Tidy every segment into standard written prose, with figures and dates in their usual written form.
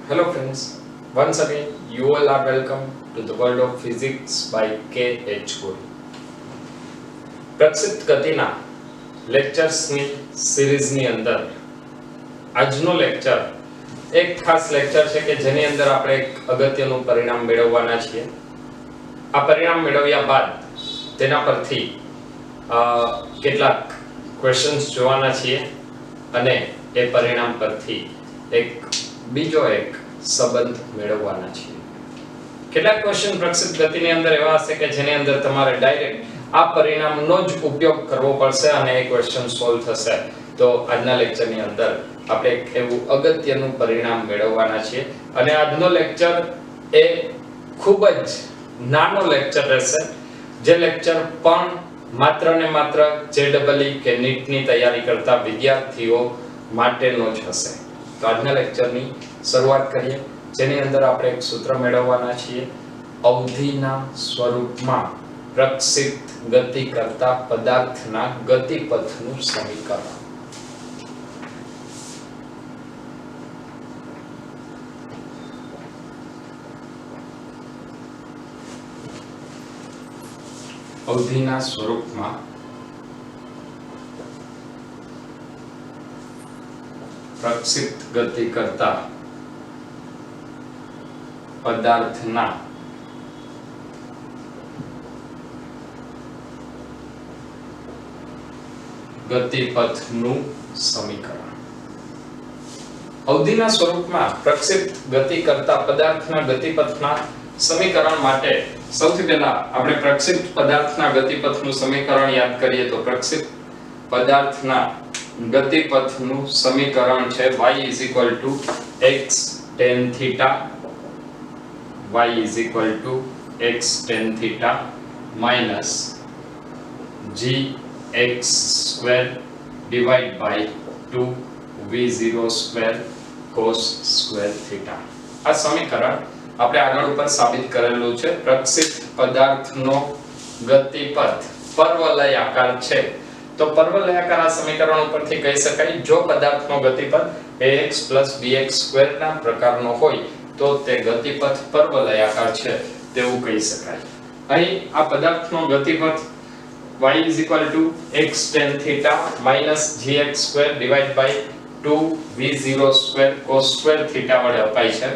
Hello friends, once again you all are welcome to the world of physics by K.H. Gori. પ્રક્ષિપ્ત ગતિના લેક્ચર્સની સિરીઝની અંદર આજનો lecture એક ખાસ lecture છે કે જેની અંદર આપણે એક અગત્યનું પરિણામ મેળવવાના છીએ. આ પરિણામ મેળવ્યા બાદ તેના પરથી કેટલાક ક્વેશ્ચન્સ જોવાના છીએ અને એ પરિણામ પરથી બીજો એક સંબંધ મેળવવાના છીએ. કેટલાક ક્વેશ્ચન પ્રક્ષિપ્ત ગતિની અંદર એવા હશે કે જેની અંદર તમારે ડાયરેક્ટ આ પરિણામનો જ ઉપયોગ કરવો પડશે અને એ ક્વેશ્ચન સોલ્વ થશે. તો આજના લેક્ચરની અંદર આપણે એક એવું અગત્યનું પરિણામ મેળવવાના છીએ અને આજનો લેક્ચર એ ખૂબ જ નાનો લેક્ચર રહેશે, જે લેક્ચર પણ માત્ર ને માત્ર JEE કે નીટની તૈયારી કરતા વિદ્યાર્થીઓ માટેનો જ હશે. તો આજના લેક્ચરની શરૂઆત કરીએ, જેની અંદર આપણે એક સૂત્ર મેળવવાના છીએ. અવધિના સ્વરૂપમાં પ્રક્ષિપ્ત ગતિ કરતા પદાર્થના ગતિપથનું સમીકરણ. અવધિના સ્વરૂપમાં પ્રક્ષિપ્ત ગતિ કરતા પદાર્થના ગતિપથનું સમીકરણ. અવધિના સ્વરૂપમાં પ્રક્ષિપ્ત ગતિ કરતા પદાર્થના ગતિપથના સમીકરણ માટે સૌથી પહેલા આપણે પ્રક્ષિપ્ત પદાર્થના ગતિપથનું સમીકરણ યાદ કરીએ તો પ્રક્ષિપ્ત પદાર્થના ગતિપથનું સમીકરણ છે y x tan theta, y x tan theta minus gx square divided by 2v0 square cos square theta. આ સમીકરણ આપણે આગળ ઉપર સાબિત કરેલું છે. પ્રક્ષિપ્ત પદાર્થનો ગતિપથ પરવલયાકાર છે તો પરવલયાકાર આ સમીકરણ ઉપરથી કહી શકાય જો પદાર્થનો ગતિપથ ax bx² ના પ્રકારનો હોય તો તે ગતિપથ પરવલયાકાર છે તેવું કહી શકાય. અહીં આ પદાર્થનો ગતિપથ y x tan theta minus gx² divided by 2v0 square cos square theta વડે અપાય છે.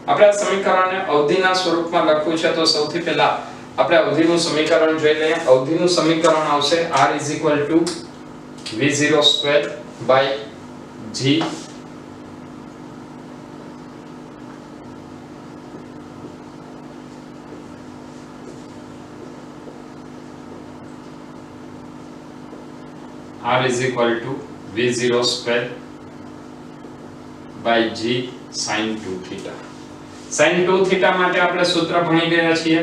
આપણે આ સમીકરણને અવધિના સ્વરૂપમાં લખવું છે તો સૌથી પહેલા આપણે અવધિનું સમીકરણ જોઈ લઈએ. અવધિનું સમીકરણ આવશે r v0 square by g r v0 square by g sin 2 theta. sin 2 theta માટે આપણે સૂત્ર ભણી ગયા છીએ.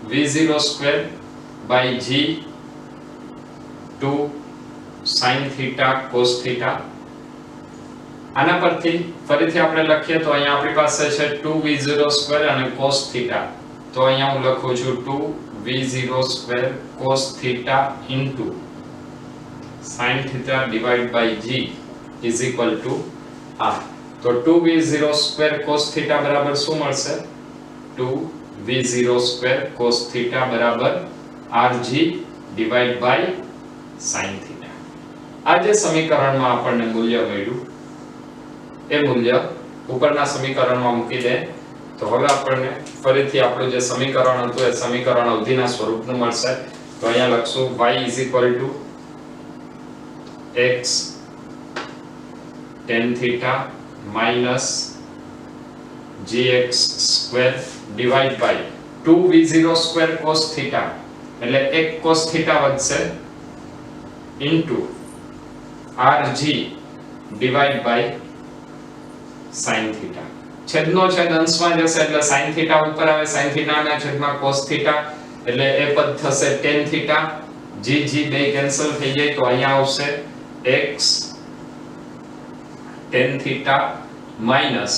v0 square by g 2 sin theta cos theta. આના પરથી ફરીથી આપણે લખીએ તો અહીંયા આપણી પાસે છે 2v0 square અને cos theta. તો અહીંયા હું લખું છું 2v0 square cos theta into sin theta divided by g is equal to r. તો 2v0 square cos theta બરાબર શું મળશે? 2v0 square cos theta બરાબર rg divided by sin theta. આ જે સમીકરણમાં આપણને મૂલ્ય મળ્યું એ મૂલ્ય ઉપરના સમીકરણમાં મૂકી દે તો હવે આપણને ફરીથી આપણું જે સમીકરણ હતું એ સમીકરણ અવધિના સ્વરૂપનું મળશે. તો અહીંયા લખશું y x tan theta minus gx square divided by 2v0 square cos theta એટલે એક cos theta વધશે into rg divided by sin theta. છેદનો છેદ અંશમાં જશે એટલે sin theta ઉપર આવે, sin theta ના છેદમાં cos theta એટલે એ પદ થશે tan theta. g બે કેન્સલ થઈ જાય તો અહીંયા આવશે x tan theta minus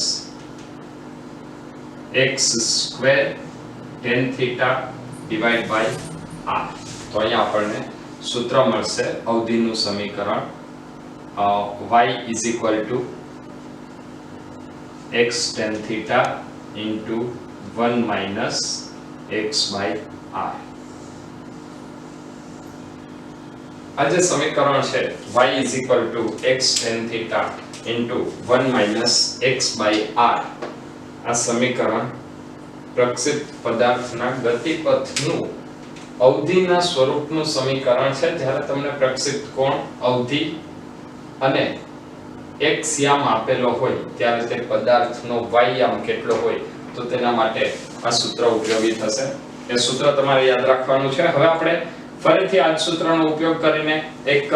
x square tan theta divided by r. તો અહીંયા આપણને સૂત્ર મળશે અવધિનું સમીકરણ y is equal to x tan theta into 1 minus x by r. આ જે સમીકરણ છે y is equal to x tan theta into 1 minus x by r, આ સમીકરણ પ્રક્ષેપ પદાર્થના ગતિપથનું અવધિના સ્વરૂપનું સમીકરણ છે. જ્યારે તમને પ્રક્ષેપ કોણ, અવધિ અને x યામ આપેલો હોય ત્યારે તે પદાર્થનો y યામ કેટલો હોય તો તેના માટે આ સૂત્ર ઉપયોગી થશે. એ સૂત્ર તમારે યાદ રાખવાનું છે. હવે આપણે ફરીથી આ સૂત્રનો ઉપયોગ કરીને એક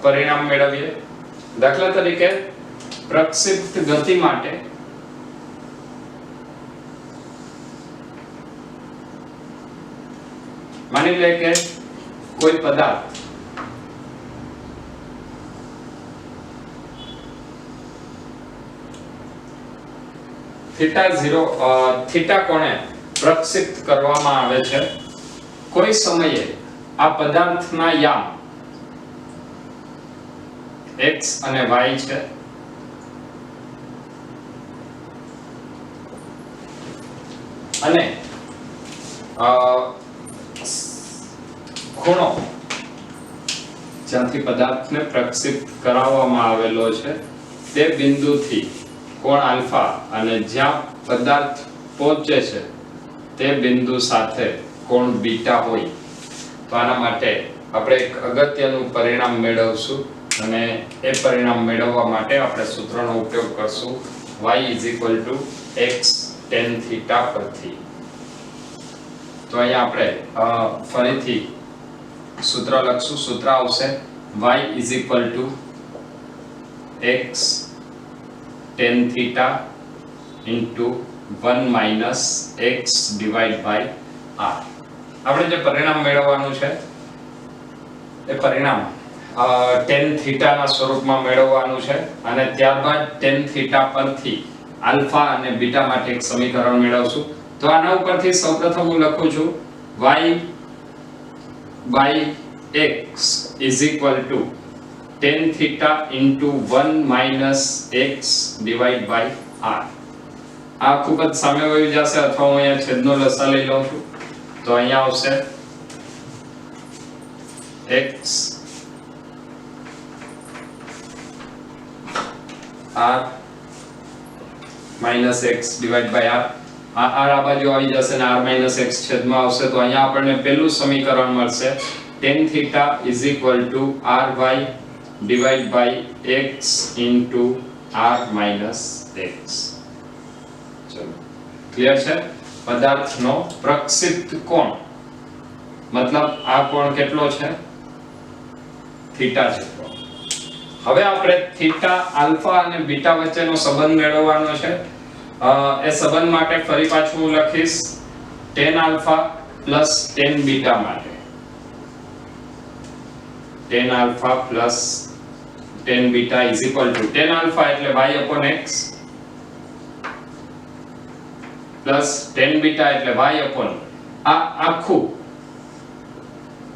પરિણામ મેળવીએ. દાખલા તરીકે પ્રક્ષેપિત ગતિ માટે માની લે કે કોઈ પદાર્થ થીટા કોણે પ્રક્ષેપિત કરવામાં આવે છે. કોઈ સમયે આ પદાર્થના યામ x અને y છે અને ખૂણો જ્યાંથી પદાર્થને પ્રક્ષેપિત કરાવવામાં આવેલો છે તે બિંદુથી કોણ આલ્ફા અને જ્યાં પદાર્થ પહોંચે છે તે બિંદુ સાથે કોણ બીટા હોય તો આના માટે આપણે એક અગત્યનું પરિણામ મેળવશું અને એ પરિણામ મેળવવા માટે આપણે સૂત્રનો ઉપયોગ કરશું y = x tan theta પરથી. તો અહીંયા આપણે ફરીથી સૂત્ર લખશું. સૂત્ર આવશે y = x tan theta into 1 minus x divided by r. આપણે જે પરિણામ મેળવવાનું છે એ પરિણામ tan theta ના સ્વરૂપમાં મેળવવાનું છે અને ત્યારબાદ tan theta પરથી આલ્ફા અને બીટા માટે એક સમીકરણ મેળવશું. તો આના ઉપરથી સૌપ્રથમ હું લખું છું y by x is equal to tan theta into 1 minus x divided by r. આ ખૂબ જ સામે વહી જશે અથવા હું અહીંયા છેદનો લસા લઈ લઉં છું. તો અહીંયા આવશે x r minus x divided by r. આ બાજુ આવી જશે અને r minus x છેદમાં આવશે. તો અહીંયા આપણને પહેલું સમીકરણ મળશે tan theta is equal to ry divided by x into r minus x. ચલો ક્લિયર છે. પદાર્થનો પ્રક્ષેપિત કોણ મતલબ આ કોણ કેટલો છે, થીટા જેટલો. હવે આપણે થીટા, આલ્ફા અને બીટા વચ્ચેનો સંબંધ મેળવવાનો છે. એ સંબંધ માટે ફરી પાછું હું લખીશ tan alpha plus tan beta માટે. tan alpha plus tan beta is equal to tan alpha એટલે y upon x plus tan beta એટલે y upon આ આખું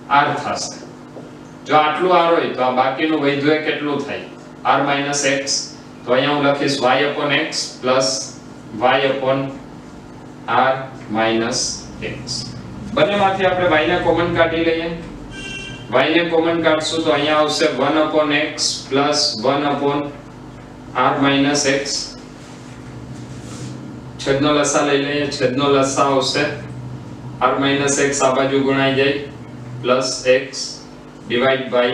r થશે. જો આટલું r હોય તો આ બાકીનું વધ્યું એ કેટલું થાય, r minus x. તો અહીંયા હું લખીશ y upon x plus y upon r minus x. બંનેમાંથી આપણે y ને કોમન કાઢી લઈએ. y ને કોમન કાઢશું તો અહીંયા આવશે 1 upon x plus 1 upon r minus x. છેદનો લસા લઈ લઈએ. છેદનો લસા આવશે r minus x આ બાજુ ગુણાઈ જાય plus x divided by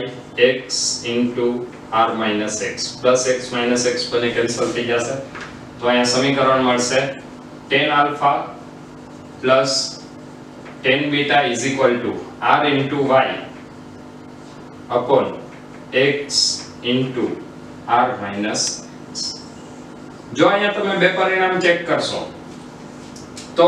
x into r minus x. plus x minus x બને કેન્સલ થઈ જશે. તો અહીંયા સમીકરણ મળશે tan alpha plus tan beta is equal to r into y upon x into r minus x. જો અહીંયા તમે બે પરિણામ ચેક કરશો તો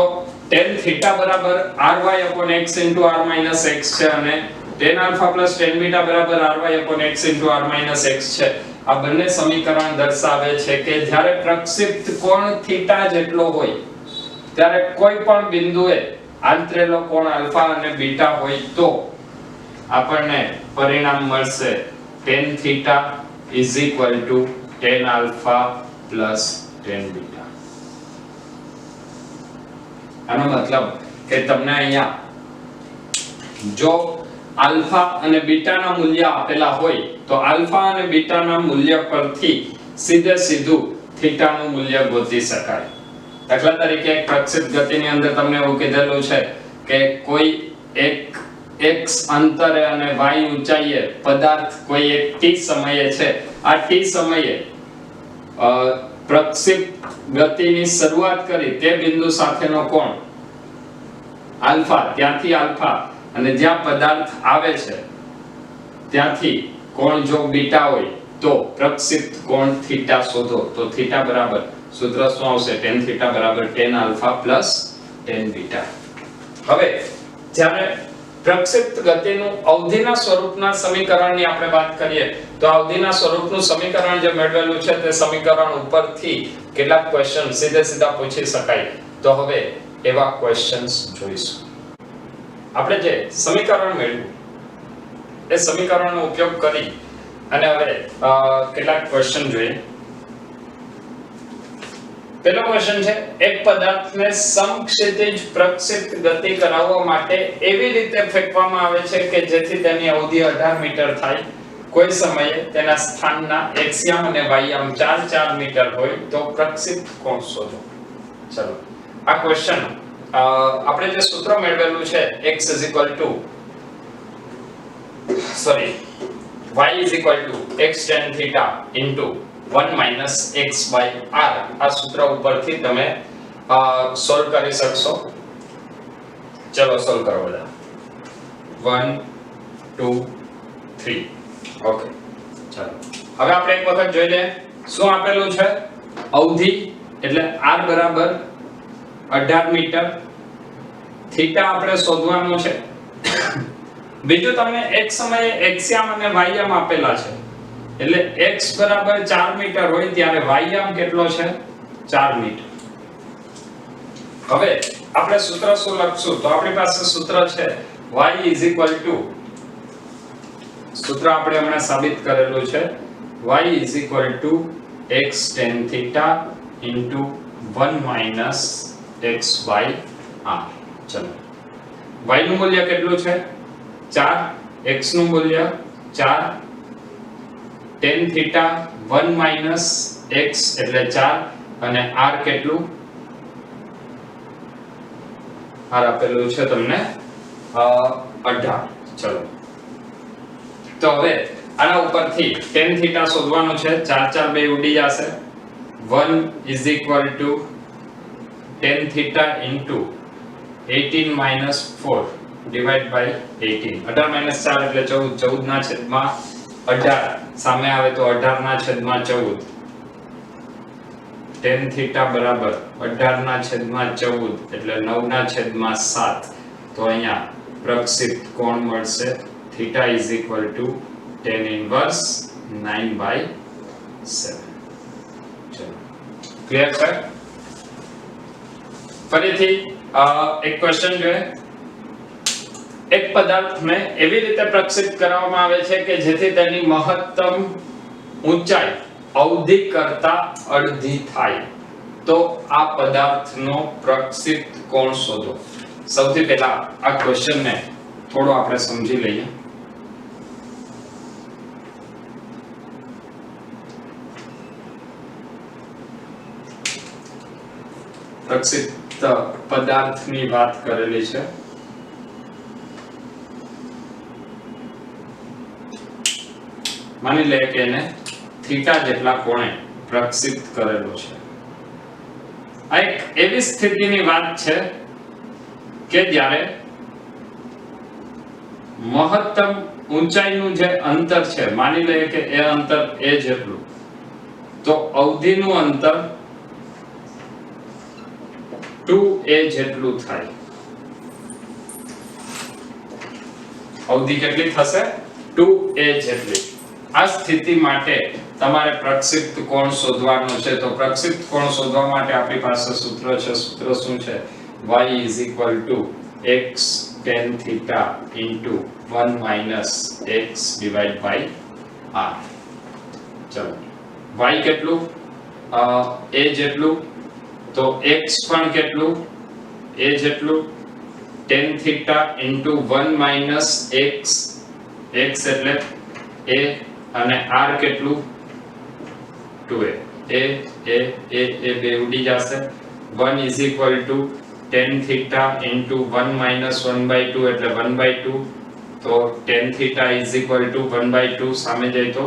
tan theta બરાબર ry upon x into r minus x છે અને tan alpha plus tan beta બરાબર ry upon x into r minus x છે. આ બંને સમીકરણ દર્શાવે છે કે જ્યારે પ્રક્ષેપિત કોણ થીટા જેટલો હોય ત્યારે કોઈ પણ બિંદુએ આંતરેલો કોણ આલ્ફા અને બીટા હોય તો આપણને પરિણામ મળશે tan theta is equal to tan alpha plus tan beta. આનો મતલબ કે તમને અહીંયા જો આલ્ફા અને બીટાના મૂલ્ય આપેલા હોય તો આલ્ફા અને બીટાના મૂલ્ય પરથી સીધે સીધું થીટાનું મૂલ્ય ગોતી શકાય. દાખલા તરીકે એક પ્રક્ષેપ ગતિની અંદર તમને એવું કીધેલું છે કે કોઈ એક x અંતરે અને y ઊંચાઈએ પદાર્થ કોઈ એક t સમયે છે. આ t સમયે પ્રક્ષેપ ગતિની શરૂઆત કરી તે બિંદુ સાથેનો કોણ આલ્ફા, ત્યાંથી આલ્ફા અને જ્યાં પદાર્થ આવે છે ત્યાંથી કોણ જો બીટા હોય તો પ્રક્ષેપ કોણ થીટા શોધો. તો થીટા બરાબર સૂત્ર શું આવશે? tan થીટા બરાબર tan alpha plus tan beta. હવે જ્યારે પ્રક્ષેપ ગતિનું અવધિના સ્વરૂપના સમીકરણની આપણે વાત કરીએ તો અવધિના સ્વરૂપનું સમીકરણ જે મેળવેલું છે તે સમીકરણ ઉપરથી કેટલાક ક્વેશ્ચન સીધા પૂછી શકાય. તો હવે એવા ક્વેશ્ચન્સ જોઈશું. આપણે જે સમીકરણ મેળવ્યું એ સમીકરણનો ઉપયોગ કરી અને હવે કેટલાક ક્વેશ્ચન જોઈએ. પહેલો ક્વેશ્ચન છે એક પદાર્થને સમક્ષિતિજ પ્રક્ષેપ ગતિ કરાવવા માટે એવી રીતે ફેંકવામાં આવે છે કે જેથી તેની અવધિ 18 મીટર થાય. કોઈ સમયે તેના સ્થાનના એક્સયામ અને વાયયામ 4 મીટર હોય તો પ્રક્ષેપ કોણ શોધો. ચલો આ ક્વેશ્ચન આપણે જે સૂત્ર મેળવેલું છે y x tan theta into 1 - x by r આ સૂત્ર ઉપરથી તમે સોલ્વ કરી શકશો. ચલો સોલ્વ કરો બધા. 1 2 3 ઓકે. ચાલો હવે આપણે એક વખત જોઈ લઈએ શું આપેલું છે. અવધિ એટલે r બરાબર 18 મીટર. થીટા આપણે શોધવાનું છે. બીજું તમને એક સમયે એક્સયામ અને વાયયામ આપેલા છે એટલે x બરાબર 4 મીટર હોય ત્યારે વાયયામ કેટલો છે? 4 મીટર. હવે આપણે સૂત્ર શું લખશું? તો આપણી પાસે સૂત્ર છે y સૂત્ર આપણે હમણાં સાબિત કરેલું છે y x tan theta into 1 - x by r. ચલો y નું મૂલ્ય કેટલું છે? 4. x નું મૂલ્ય 4. tan theta 1 - x એટલે 4 અને r કેટલું? r આપેલું છે તમને 18. ચલો તો હવે આના ઉપરથી tan theta શોધવાનું છે. 4 4 બે ઉડી જશે. 1 tan theta into 18 - 4 divide by 18. 18 - 4 એટલે 14. 14 ના છેદમાં 18 સામે આવે તો 18 ના છેદમાં 14. tan theta બરાબર 18 ના છેદમાં 14 એટલે 9 ના છેદમાં 7. તો અહીંયા પ્રક્ષેપ કોણ મળશે? theta tan inverse 9/7. ચલો ક્લિયર છે? ફરીથી એક ક્વેશ્ચન જોઈએ. એક પદાર્થને એવી રીતે પ્રક્ષેપ કરવામાં આવે છે કે જેથી તેની મહત્તમ ઊંચાઈ અવધિ કરતા અડધી થાય. તો આ પદાર્થનો પ્રક્ષેપ કોણ શોધો. સૌથી પહેલા આ ક્વેશ્ચનને થોડો આપણે સમજી લઈએ. પ્રક્ષેપ પદાર્થની વાત કરેલી છે. માની લે કે એને થીટા જેટલા કોણે પ્રક્ષેપ કરેલો છે. આ એક એવી સ્થિતિની વાત છે કે જ્યારે મહત્તમ ઊંચાઈનું જે અંતર છે માની લઈએ કે એ અંતર a જેટલું તો અવધિનું અંતર 2a જેટલું થાય. અવધિ કેટલી થશે? 2a જેટલી. આ સ્થિતિ માટે તમારે પ્રક્ષેપ કોણ શોધવાનો છે. તો પ્રક્ષેપ કોણ શોધવા માટે આપણી પાસે સૂત્ર છે. સૂત્ર શું છે? y x tan theta into 1 - x divide by r. ચલો y કેટલું? a જેટલું તો x પણ કેટલું? a જેટલું tan theta into 1 minus x, x એટલે a અને r કેટલું 2a. a બે ઉડી જશે. 1 is equal to tan theta into 1 minus 1 by 2 એટલે 1 by 2. તો tan theta is equal to 1 by 2 સામે જાય તો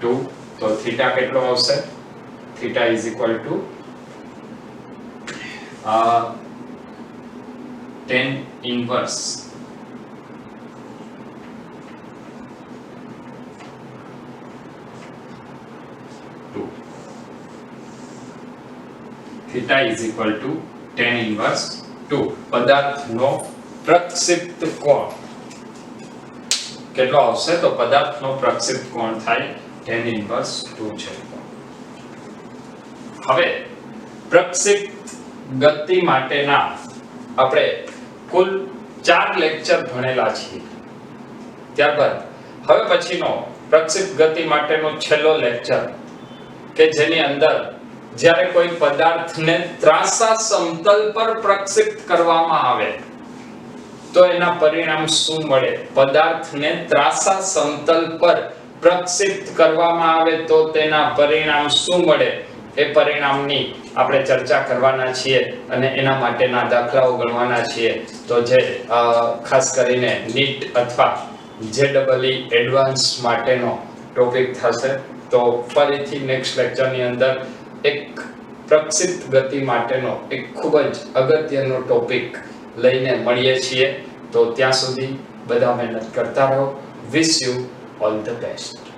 2. તો theta કેટલો આવશે? theta is equal to tan inverse theta is equal to tan inverse 2. પદાર્થનો પ્રક્ષિપ્ત કોણ કેટલો આવશે? તો પદાર્થનો પ્રક્ષિપ્ત કોણ થાય tan inverse 2 છે. હવે પ્રક્ષિપ્ત ગતિ માટેના આપણે કુલ 4 લેક્ચર ભણેલા છીએ. ત્યારબાદ હવે પછીનો પ્રક્ષિપ્ત ગતિ માટેનો છેલ્લો લેક્ચર કે જેની અંદર જ્યારે કોઈ પદાર્થને ત્રાંસા સમતલ પર પ્રક્ષિપ્ત કરવામાં આવે તો એના પરિણામ શું મળે? પદાર્થને ત્રાંસા સમતલ પર પ્રક્ષિપ્ત કરવામાં આવે તો તેના પરિણામ શું મળે? એ પરિણામની આપણે ચર્ચા કરવાના છીએ અને એના માટેના દાખલાઓ ગણવાના છીએ. તો જે ખાસ કરીને નીટ અથવા JEE એડવાન્સ માટેનો ટોપિક થશે. તો ફરીથી નેક્સ્ટ લેક્ચરની અંદર એક પ્રક્ષિપ્ત ગતિ માટેનો એક ખૂબ જ અગત્યનો ટોપિક લઈને મળીએ છીએ. તો ત્યાં સુધી બધા મહેનત કરતા રહો. Wish you all the best.